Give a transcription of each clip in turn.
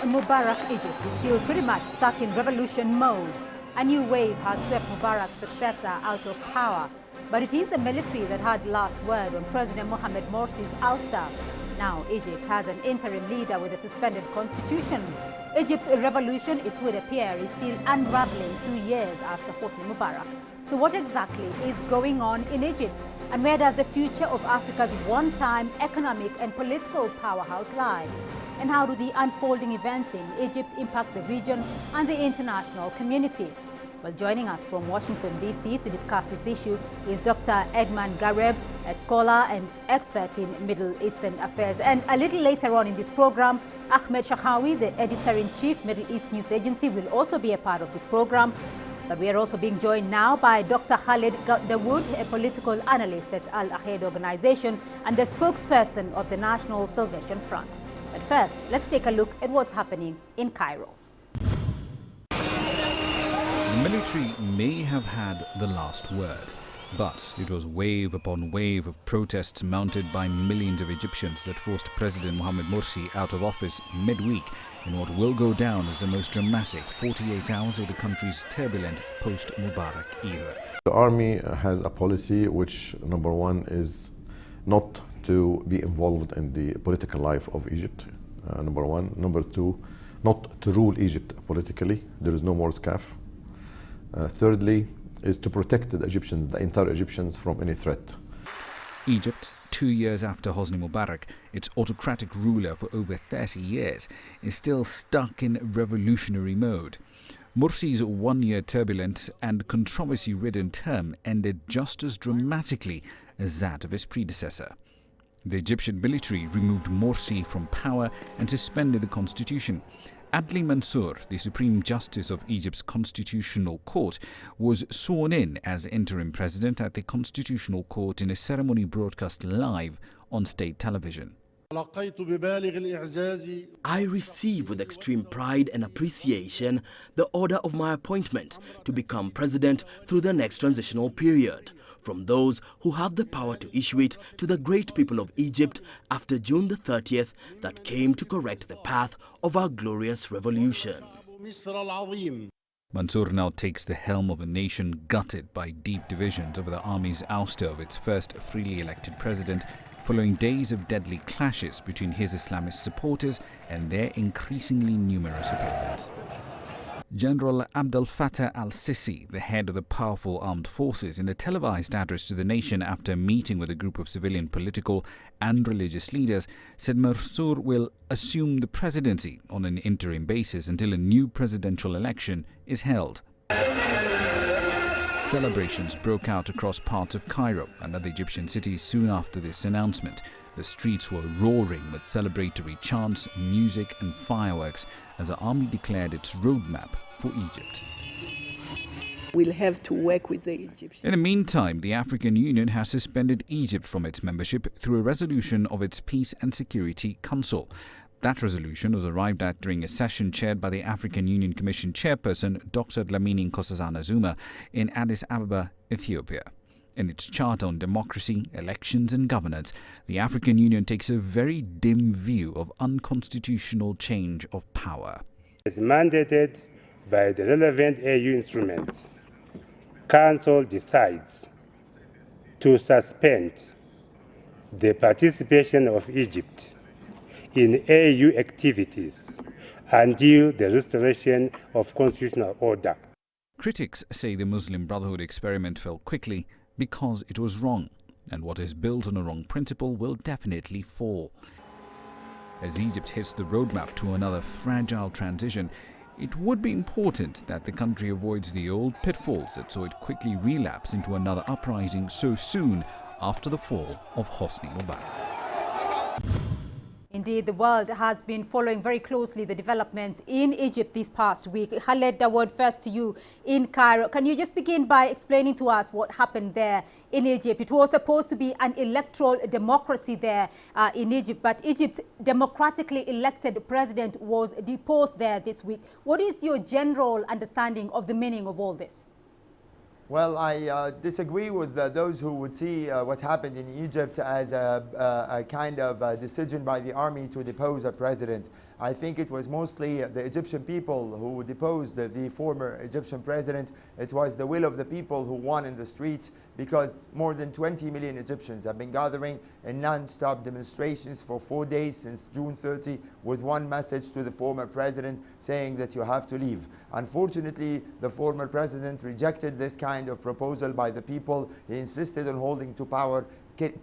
Mubarak Egypt is still pretty much stuck in revolution mode. A new wave has swept Mubarak's successor out of power. But it is the military that had the last word on President Mohamed Morsi's ouster. Now Egypt has an interim leader with a suspended constitution. Egypt's revolution, it would appear, is still unraveling 2 years after Hosni Mubarak. So what exactly is going on in Egypt? And where does the future of Africa's one-time economic and political powerhouse lie? And how do the unfolding events in Egypt impact the region and the international community? Well, joining us from Washington, D.C. to discuss this issue is Dr. Edman Gareb, a scholar and expert in Middle Eastern affairs. And a little later on in this program, Ahmed Shahawi, the editor-in-chief, Middle East News Agency, will also be a part of this program. But we are also being joined now by Dr. Khalid Dawood, a political analyst at Al Ahed organization and the spokesperson of the National Salvation Front. But first, let's take a look at what's happening in Cairo. The military may have had the last word, but it was wave upon wave of protests mounted by millions of Egyptians that forced President Mohamed Morsi out of office midweek in what will go down as the most dramatic 48 hours of the country's turbulent post-Mubarak era. The army has a policy which, number one, is not to be involved in the political life of Egypt, number one. Number two, not to rule Egypt politically. There is no more SCAF. Thirdly, is to protect the Egyptians, the entire Egyptians, from any threat. Egypt, 2 years after Hosni Mubarak, its autocratic ruler for over 30 years, is still stuck in revolutionary mode. Morsi's one-year turbulent and controversy-ridden term ended just as dramatically as that of his predecessor. The Egyptian military removed Morsi from power and suspended the constitution. Adli Mansour, the Supreme Justice of Egypt's Constitutional Court, was sworn in as interim president at the Constitutional Court in a ceremony broadcast live on state television. I receive with extreme pride and appreciation the order of my appointment to become president through the next transitional period, from those who have the power to issue it to the great people of Egypt after June the 30th that came to correct the path of our glorious revolution. Mansour now takes the helm of a nation gutted by deep divisions over the army's ouster of its first freely elected president, following days of deadly clashes between his Islamist supporters and their increasingly numerous opponents. General Abdel Fattah al-Sisi, the head of the powerful armed forces, in a televised address to the nation after meeting with a group of civilian political and religious leaders, said Mansour will assume the presidency on an interim basis until a new presidential election is held. Celebrations broke out across parts of Cairo and other Egyptian cities soon after this announcement. The streets were roaring with celebratory chants, music and fireworks as the army declared its roadmap for Egypt. We'll have to work with the Egyptians. In the meantime, the African Union has suspended Egypt from its membership through a resolution of its Peace and Security Council. That resolution was arrived at during a session chaired by the African Union Commission chairperson Dr. Dlamini Nkosazana Zuma in Addis Ababa, Ethiopia. In its Charter on Democracy, Elections and Governance, the African Union takes a very dim view of unconstitutional change of power. As mandated by the relevant AU instruments, Council decides to suspend the participation of Egypt in AU activities until the restoration of constitutional order. Critics say the Muslim Brotherhood experiment fell quickly because it was wrong, and what is built on a wrong principle will definitely fall. As Egypt hits the roadmap to another fragile transition, it would be important that the country avoids the old pitfalls that saw it quickly relapse into another uprising so soon after the fall of Hosni Mubarak. Indeed, the world has been following very closely the developments in Egypt this past week. Khaled Dawood, first to you in Cairo. Can you just begin by explaining to us what happened there in Egypt? It was supposed to be an electoral democracy there in Egypt, but Egypt's democratically elected president was deposed there this week. What is your general understanding of the meaning of all this? Well, I disagree with those who would see what happened in Egypt as a kind of decision by the army to depose a president. I think it was mostly the Egyptian people who deposed the former Egyptian president. It was the will of the people who won in the streets, because more than 20 million Egyptians have been gathering in non-stop demonstrations for 4 days since June 30 with one message to the former president saying that you have to leave. Unfortunately, the former president rejected this kind of proposal by the people. He insisted on holding to power,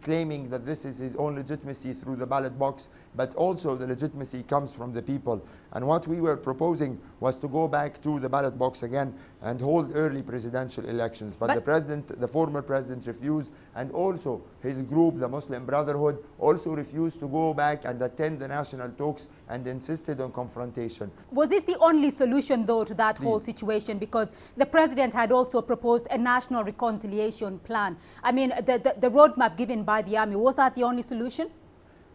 claiming that this is his own legitimacy through the ballot box, but also the legitimacy comes from the people. And what we were proposing was to go back to the ballot box again and hold early presidential elections. But the former president refused, and also his group, the Muslim Brotherhood, also refused to go back and attend the national talks and insisted on confrontation. Was this the only solution, though, to that whole situation? Because the president had also proposed a national reconciliation plan. I mean, the roadmap given by the army, was that the only solution?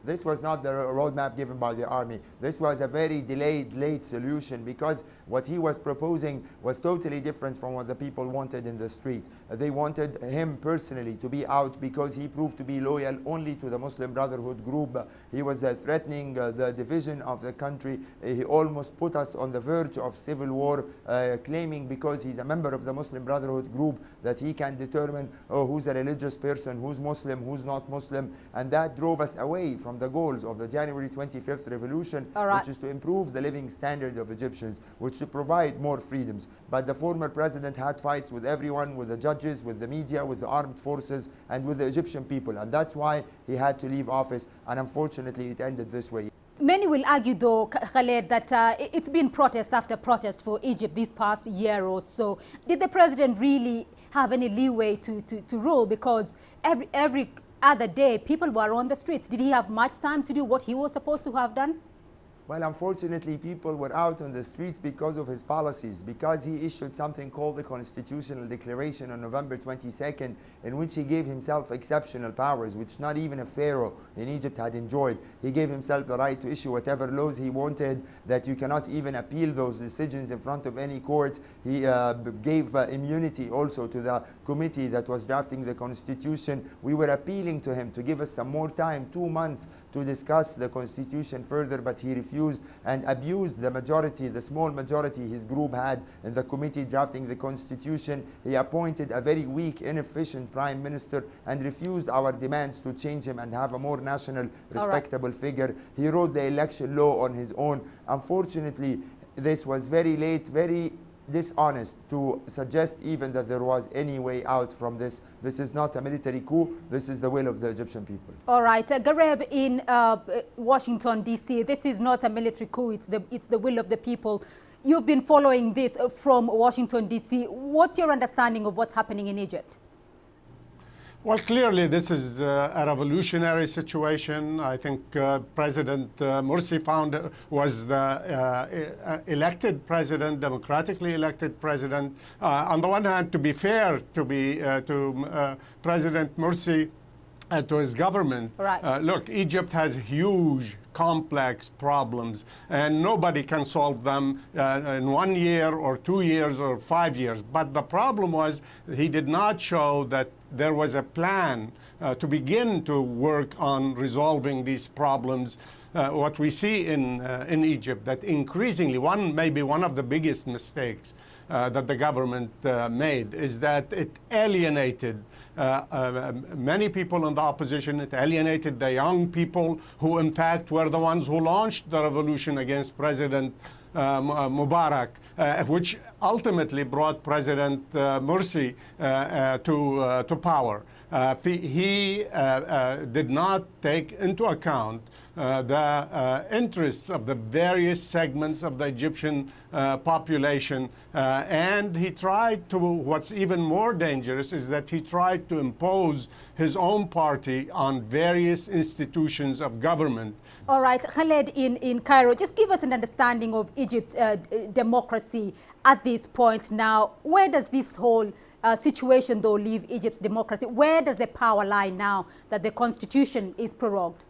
This was not the roadmap given by the army. This was a very delayed, late solution, because what he was proposing was totally different from what the people wanted in the street. They wanted him personally to be out because he proved to be loyal only to the Muslim Brotherhood group. He was threatening the division of the country. He almost put us on the verge of civil war, claiming because he's a member of the Muslim Brotherhood group that he can determine who's a religious person, who's Muslim, who's not Muslim, and that drove us away from the goals of the January 25th revolution, which is to improve the living standard of Egyptians, which to provide more freedoms. But the former president had fights with everyone, with the judges, with the media, with the armed forces, and with the Egyptian people, and that's why he had to leave office, and unfortunately it ended this way. Many will argue, though, Khaled, that it's been protest after protest for Egypt this past year or so. Did the president really have any leeway to rule? Because every other day, people were on the streets. Did he have much time to do what he was supposed to have done? Well, unfortunately, people were out on the streets because of his policies, because he issued something called the Constitutional Declaration on November 22nd, in which he gave himself exceptional powers, which not even a pharaoh in Egypt had enjoyed. He gave himself the right to issue whatever laws he wanted, that you cannot even appeal those decisions in front of any court. He gave immunity also to the committee that was drafting the Constitution. We were appealing to him to give us some more time, 2 months, to discuss the Constitution further, but he refused and abused the majority, the small majority his group had in the committee drafting the Constitution. He appointed a very weak, inefficient prime minister and refused our demands to change him and have a more national, respectable figure. He wrote the election law on his own. Unfortunately, this was very late, very dishonest to suggest even that there was any way out from this. This is not a military coup. This is the will of the Egyptian people. All right. Gareb, in Washington, D.C., this is not a military coup. It's the will of the people. You've been following this from Washington, D.C. What's your understanding of what's happening in Egypt? Well, clearly, this is a revolutionary situation. I think President Morsi was the elected president, democratically elected president. On the one hand, to be fair to President Morsi and to his government, look, Egypt has huge, complex problems, and nobody can solve them in 1 year or 2 years or 5 years. But the problem was he did not show that there was a plan to begin to work on resolving these problems. What we see in Egypt, that increasingly, maybe one of the biggest mistakes that the government made is that it alienated many people in the opposition. It alienated the young people who, in fact, were the ones who launched the revolution against President Mubarak, which ultimately brought President Morsi to power. He did not take into account the interests of the various segments of the Egyptian population, and he tried to, what's even more dangerous is that he tried to impose his own party on various institutions of government. All right, Khaled in Cairo, just give us an understanding of Egypt's democracy at this point now. Where does this whole situation, though, leave Egypt's democracy? Where does the power lie now that the constitution is prorogued?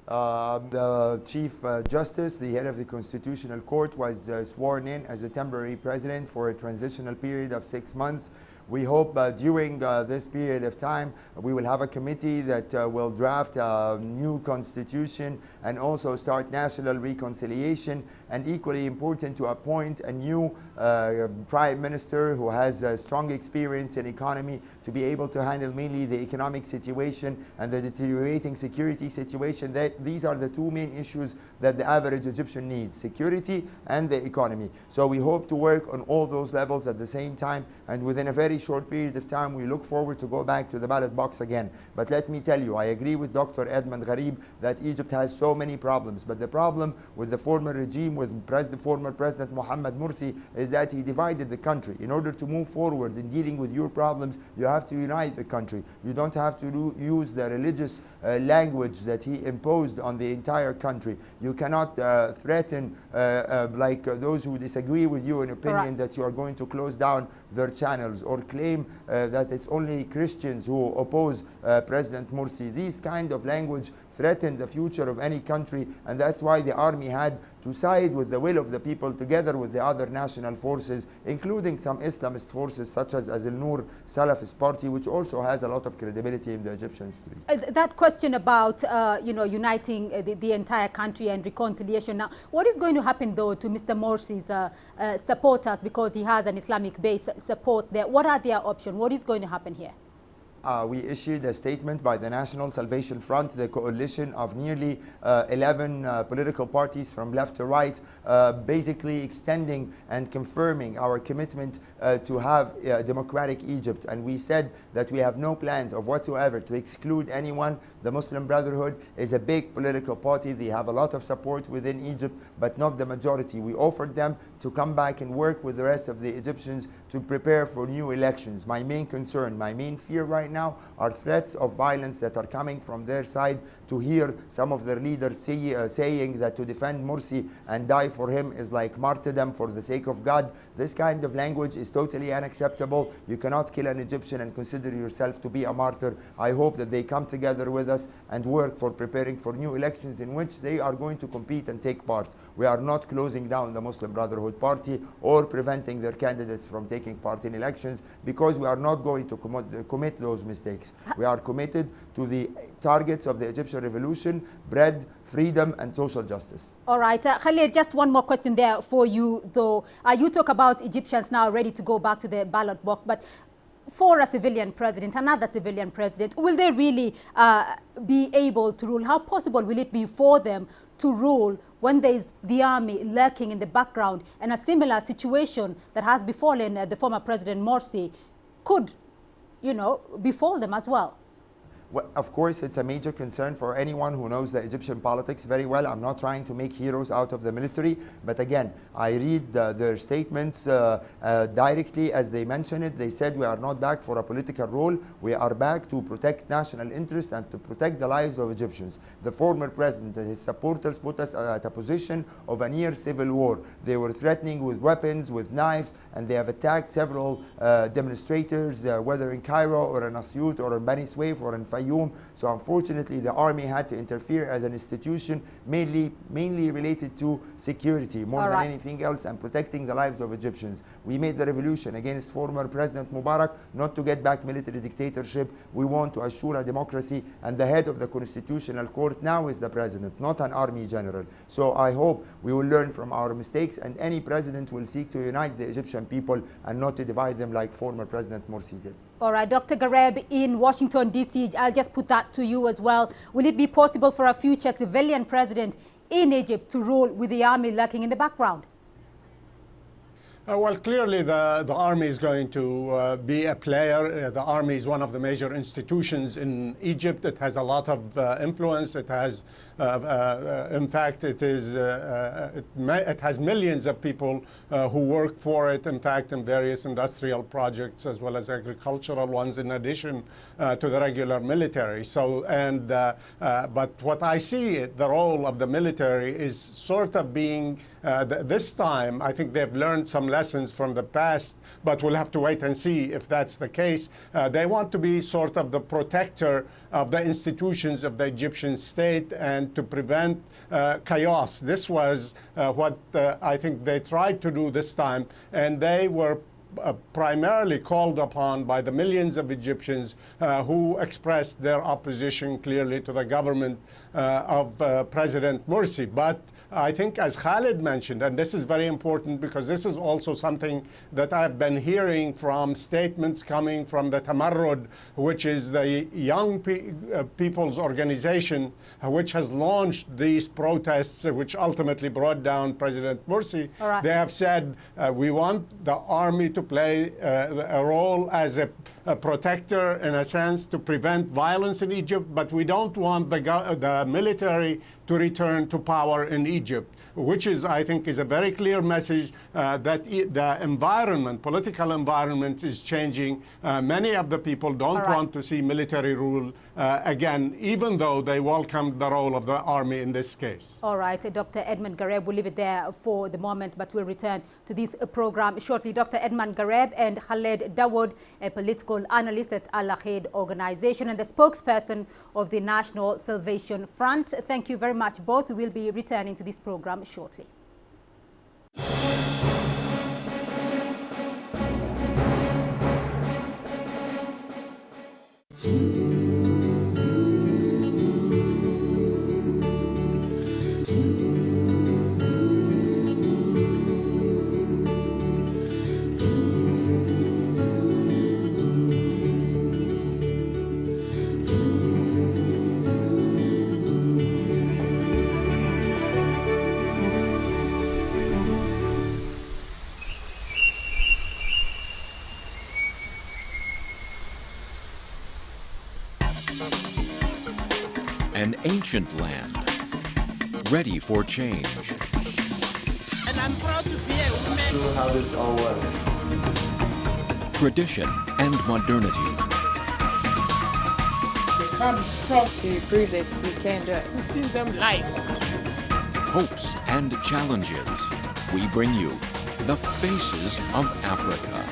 The Chief Justice, the head of the Constitutional Court, was sworn in as a temporary president for a transitional period of 6 months. We hope during this period of time we will have a committee that will draft a new constitution and also start national reconciliation, and equally important to appoint a new prime minister who has strong experience in economy to be able to handle mainly the economic situation and the deteriorating security situation. These are the two main issues that the average Egyptian needs: security and the economy. So we hope to work on all those levels at the same time, and within a very short period of time we look forward to go back to the ballot box again. But let me tell you, I agree with Dr. Edmond Gharib that Egypt has so many problems, but the problem with the former regime, with former President Mohamed Morsi, is that he divided the country. In order to move forward in dealing with your problems, you have to unite the country. You don't have to use the religious language that he imposed on the entire country. You cannot threaten like those who disagree with you in opinion that you are going to close down their channels, or claim that it's only Christians who oppose President Morsi. These kind of language threaten the future of any country, and that's why the army had to side with the will of the people together with the other national forces, including some Islamist forces such as Al-Noor Salafist Party, which also has a lot of credibility in the Egyptian street. That question about uniting the entire country and reconciliation. Now, what is going to happen though to Mr. Morsi's supporters, because he has an Islamic base support there? What are their options? What is going to happen here? We issued a statement by the National Salvation Front, the coalition of nearly 11 political parties from left to right, basically extending and confirming our commitment to have a democratic Egypt. And we said that we have no plans of whatsoever to exclude anyone. The Muslim Brotherhood is a big political party. They have a lot of support within Egypt, but not the majority. We offered them to come back and work with the rest of the Egyptians to prepare for new elections. My main concern, my main fear right now are threats of violence that are coming from their side. To hear some of their leaders saying that to defend Morsi and die for him is like martyrdom for the sake of God. This kind of language is totally unacceptable. You cannot kill an Egyptian and consider yourself to be a martyr. I hope that they come together with us and work for preparing for new elections in which they are going to compete and take part. We are not closing down the Muslim Brotherhood Party or preventing their candidates from taking part in elections, because we are not going to commit those mistakes. We are committed to the targets of the Egyptian revolution: bread, freedom, and social justice. All right, Khalid, just one more question there for you, though. You talk about Egyptians now ready to go back to the ballot box, but for a civilian president, another civilian president, will they really be able to rule? How possible will it be for them to rule when there is the army lurking in the background, and a similar situation that has befallen the former President Morsi could, befall them as well? Well, of course, it's a major concern for anyone who knows the Egyptian politics very well. I'm not trying to make heroes out of the military, but again, I read their statements directly as they mention it. They said we are not back for a political role. We are back to protect national interest and to protect the lives of Egyptians. The former president and his supporters put us at a position of a near civil war. They were threatening with weapons, with knives, and they have attacked several demonstrators, whether in Cairo or in Asyut or in Bani Suef or in Fayyum. So unfortunately, the army had to interfere as an institution, mainly related to security more than anything else, and protecting the lives of Egyptians. We made the revolution against former President Mubarak, not to get back military dictatorship. We want to assure a democracy, and the head of the Constitutional Court now is the president, not an army general. So I hope we will learn from our mistakes, and any president will seek to unite the Egyptian people and not to divide them like former President Morsi did. All right, Dr. Gharib in Washington, D.C., I'll just put that to you as well. Will it be possible for a future civilian president in Egypt to rule with the army lurking in the background? Well, clearly the army is going to be a player. The army is one of the major institutions in Egypt. It has a lot of influence. It has, in fact, it has millions of people who work for it, in fact, in various industrial projects as well as agricultural ones, in addition to the regular military. So, but what I see, the role of the military is sort of being, this time, I think they've learned some lessons from the past, but we'll have to wait and see if that's the case. They want to be sort of the protector of the institutions of the Egyptian state and to prevent chaos. This was what I think they tried to do this time, and they were primarily called upon by the millions of Egyptians who expressed their opposition clearly to the government of President Morsi. But I think, as Khalid mentioned, and this is very important because this is also something that I've been hearing from statements coming from the Tamarrud, which is the young people's organization, which has launched these protests, which ultimately brought down President Morsi. Right. They have said, we want the army to play a role as a protector, in a sense, to prevent violence in Egypt, but we don't want the military to return to power in Egypt, which is, I think, is a very clear message that the environment, political environment is changing. Many of the people don't want to see military rule again, even though they welcomed the role of the army in this case. All right, Dr. Edmund Gareb, we'll leave it there for the moment, but we'll return to this program shortly. Dr. Edmund Gareb and Khaled Dawood, a political analyst at Al-Ahed organization and the spokesperson of the National Salvation Front. Thank you very much both. We will be returning to this program shortly. An ancient land, ready for change. And I'm proud to be a woman. How this all works. Tradition and modernity. We can't be strong to prove that we can do it. We give them life. Hopes and challenges. We bring you the faces of Africa.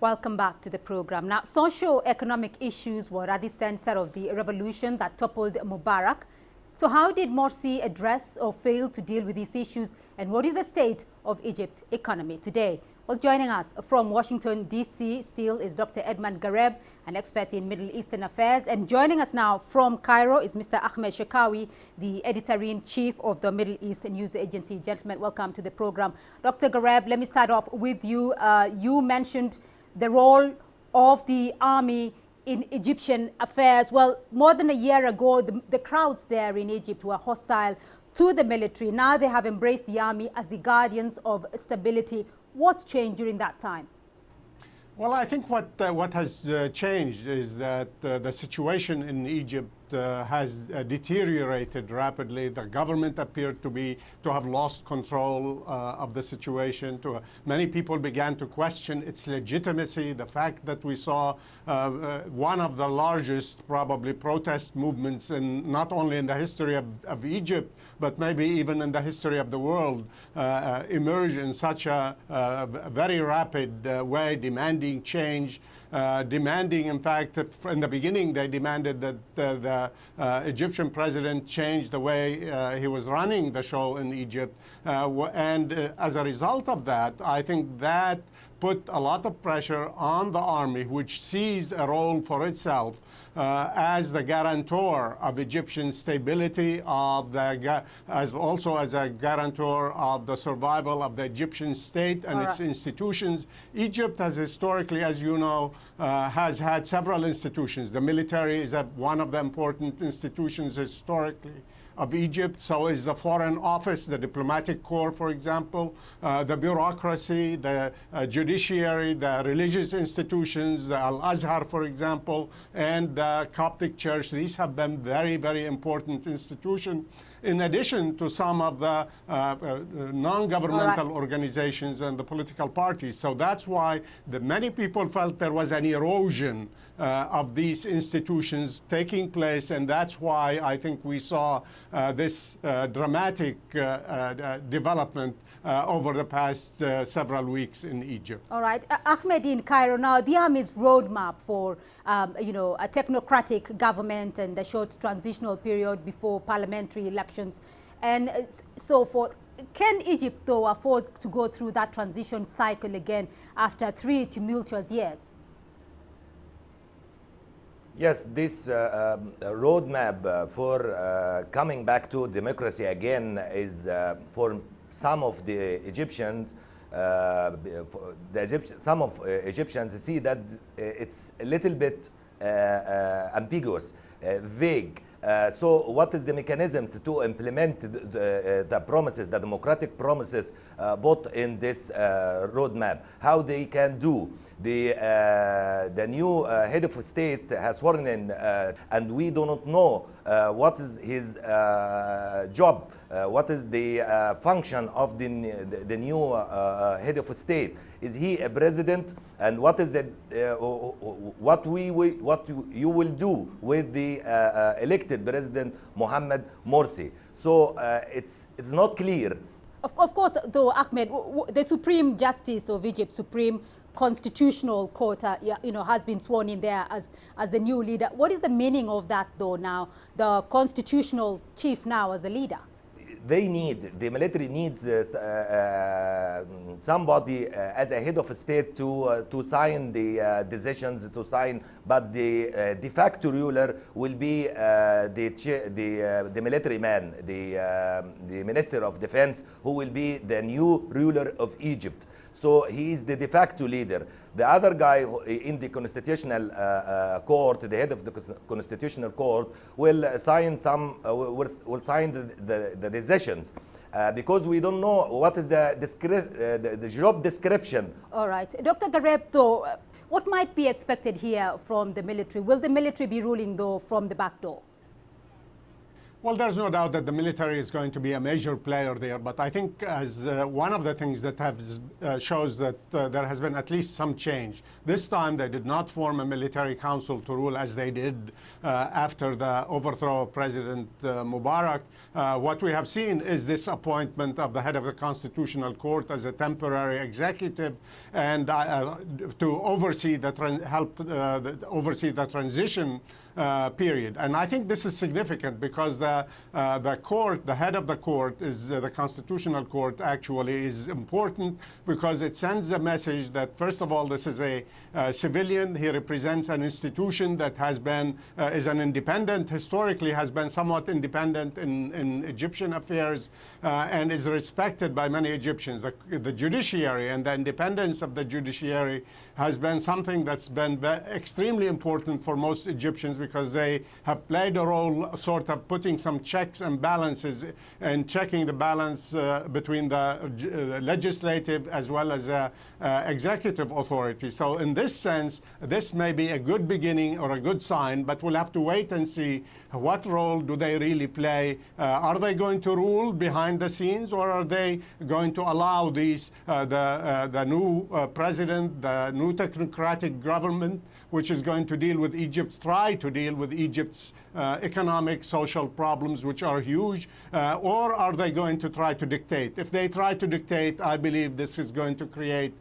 Welcome back to the program. Now, socio-economic issues were at the center of the revolution that toppled Mubarak. So how did Morsi address or fail to deal with these issues? And what is the state of Egypt's economy today? Well, joining us from Washington, D.C. still is Dr. Edmund Gareb, an expert in Middle Eastern affairs. And joining us now from Cairo is Mr. Ahmed Shekawi, the editor-in-chief of the Middle East News Agency. Gentlemen, welcome to the program. Dr. Gareb, let me start off with you. You mentioned the role of the army in Egyptian affairs. Well, more than a year ago, the crowds there in Egypt were hostile to the military. Now they have embraced the army as the guardians of stability. What changed during that time? Well, I think what has changed is that the situation in Egypt has deteriorated rapidly. The government appeared to have lost control of the situation. Many people began to question its legitimacy. The fact that we saw one of the largest, probably, protest movements not only in the history of Egypt, but maybe even in the history of the world, emerge in such a very rapid way, demanding change. Demanding, in fact, in the beginning they demanded that the Egyptian president change the way he was running the show in Egypt. And as a result of that, I think that put a lot of pressure on the army, which sees a role for itself as the guarantor of Egyptian stability, also as a guarantor of the survival of the Egyptian state and its institutions. Egypt has historically, as you know, has had several institutions. The military is one of the important institutions historically of Egypt. So is the Foreign Office, the diplomatic corps, for example, the bureaucracy, the judiciary, the religious institutions, the Al-Azhar, for example, and the Coptic Church. These have been very, very important institutions, in addition to some of the non-governmental organizations and the political parties. So that's why many people felt there was an erosion of these institutions taking place, and that's why I think we saw this dramatic development over the past several weeks in Egypt. All right. Ahmed, in Cairo now, the army's roadmap for a technocratic government and a short transitional period before parliamentary elections and so forth. Can Egypt, though, afford to go through that transition cycle again after 3 tumultuous years? Yes, this roadmap for coming back to democracy again is for some of the Egyptians. Some of Egyptians see that it's a little bit ambiguous, vague. So what is the mechanisms to implement the promises, the democratic promises put in this roadmap? How they can do? The new head of state has sworn in, and we do not know what is his job, what is the function of the new head of state. Is he a president? And what is what you will do with the elected president Mohammed Morsi? So it's not clear. Of course, though, Ahmed, the Supreme Justice of Egypt, Supreme Constitutional Court, has been sworn in there as the new leader. What is the meaning of that, though, now? The constitutional chief now as the leader? The military needs somebody as a head of state to sign the decisions, but the de facto ruler will be the military man, the Minister of Defense, who will be the new ruler of Egypt. So he is the de facto leader. The other guy in the constitutional court, the head of the constitutional court, will sign the decisions because we don't know what is the job description. All right, Dr. Gareb, though, what might be expected here from the military? Will the military be ruling, though, from the back door? Well, there's no doubt that the military is going to be a major player there, but I think as one of the things that shows that there has been at least some change. This time they did not form a military council to rule as they did after the overthrow of President Mubarak. What we have seen is this appointment of the head of the Constitutional Court as a temporary executive and to oversee oversee the transition period. And I think this is significant because the court, the head of the court, is the Constitutional Court, actually is important because it sends a message that, first of all, this is a civilian. He represents an institution that has been, is an independent, historically has been somewhat independent in Egyptian affairs and is respected by many Egyptians. The judiciary and the independence of the judiciary has been something that's been extremely important for most Egyptians because they have played a role sort of putting some checks and balances and checking the balance between the legislative as well as executive authority. So in this sense, this may be a good beginning or a good sign, but we'll have to wait and see what role do they really play. Are they going to rule behind the scenes, or are they going to allow these the new president, the new technocratic government, which is going to deal with Egypt's, try to deal with Egypt's economic, social problems, which are huge, or are they going to try to dictate? If they try to dictate, I believe this is going to create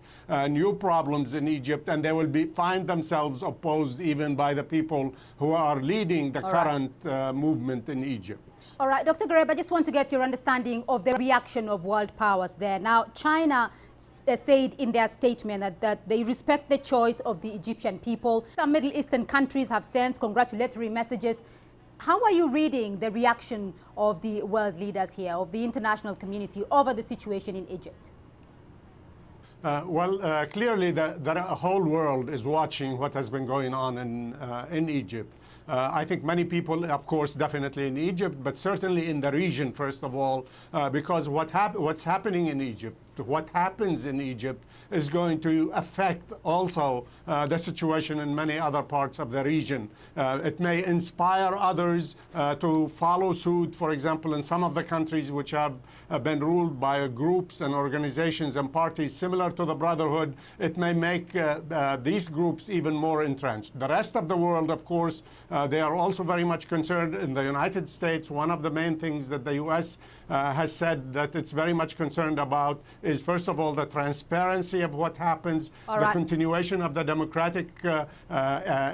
new problems in Egypt, and they will find themselves opposed even by the people who are leading the current movement in Egypt. All right, Dr. Gareb, I just want to get your understanding of the reaction of world powers there. Now, China said in their statement that they respect the choice of the Egyptian people. Some Middle Eastern countries have sent congratulatory messages. How are you reading the reaction of the world leaders here, of the international community, over the situation in Egypt? Clearly the whole world is watching what has been going on in Egypt. I think many people, of course, definitely in Egypt, but certainly in the region, first of all, because what's happening in Egypt, what happens in Egypt is going to affect also the situation in many other parts of the region. It may inspire others to follow suit, for example, in some of the countries which have been ruled by groups and organizations and parties similar to the Brotherhood. It may make these groups even more entrenched. The rest of the world, of course, they are also very much concerned. In the United States, one of the main things that the U.S. Has said that it's very much concerned about is, first of all, the transparency of what happens, the continuation of the democratic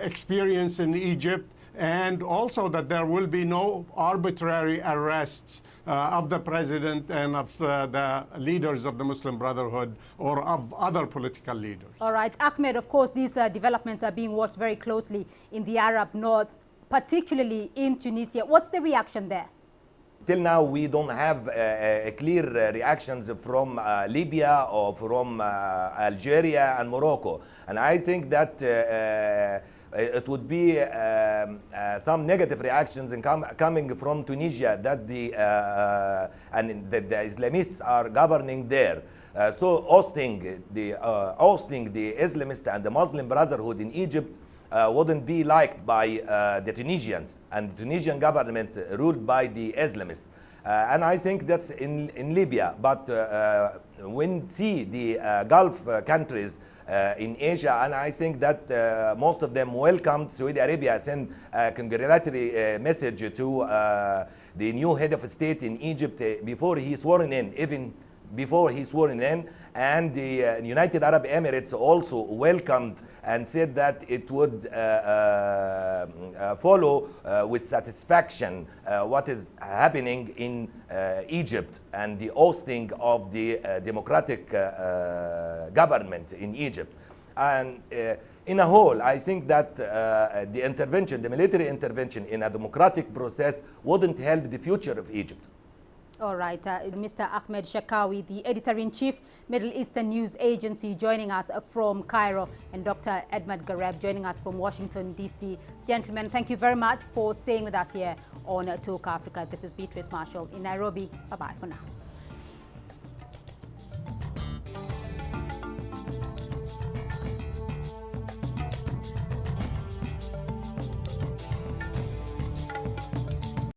experience in Egypt, and also that there will be no arbitrary arrests of the president and of the leaders of the Muslim Brotherhood or of other political leaders. All right, Ahmed, of course, these developments are being watched very closely in the Arab North, particularly in Tunisia. What's the reaction there? Till now, we don't have clear reactions from Libya or from Algeria and Morocco. And I think that it would be some negative reactions coming from Tunisia that the Islamists are governing there. So ousting the Islamists and the Muslim Brotherhood in Egypt wouldn't be liked by the Tunisians and the Tunisian government ruled by the Islamists. And I think that's in Libya. But when see the Gulf countries in Asia, and I think that most of them welcomed Saudi Arabia, sent a congratulatory message to the new head of state in Egypt before he sworn in, even before he sworn in, and the United Arab Emirates also welcomed and said that it would follow with satisfaction what is happening in Egypt and the ousting of the democratic government in Egypt. And in a whole, I think that the intervention, the military intervention in a democratic process wouldn't help the future of Egypt. All right, Mr. Ahmed Shakawi, the editor-in-chief, Middle Eastern News Agency, joining us from Cairo, and Dr. Ahmed Gareb joining us from Washington, D.C. Gentlemen, thank you very much for staying with us here on Talk Africa. This is Beatrice Marshall in Nairobi. Bye-bye for now.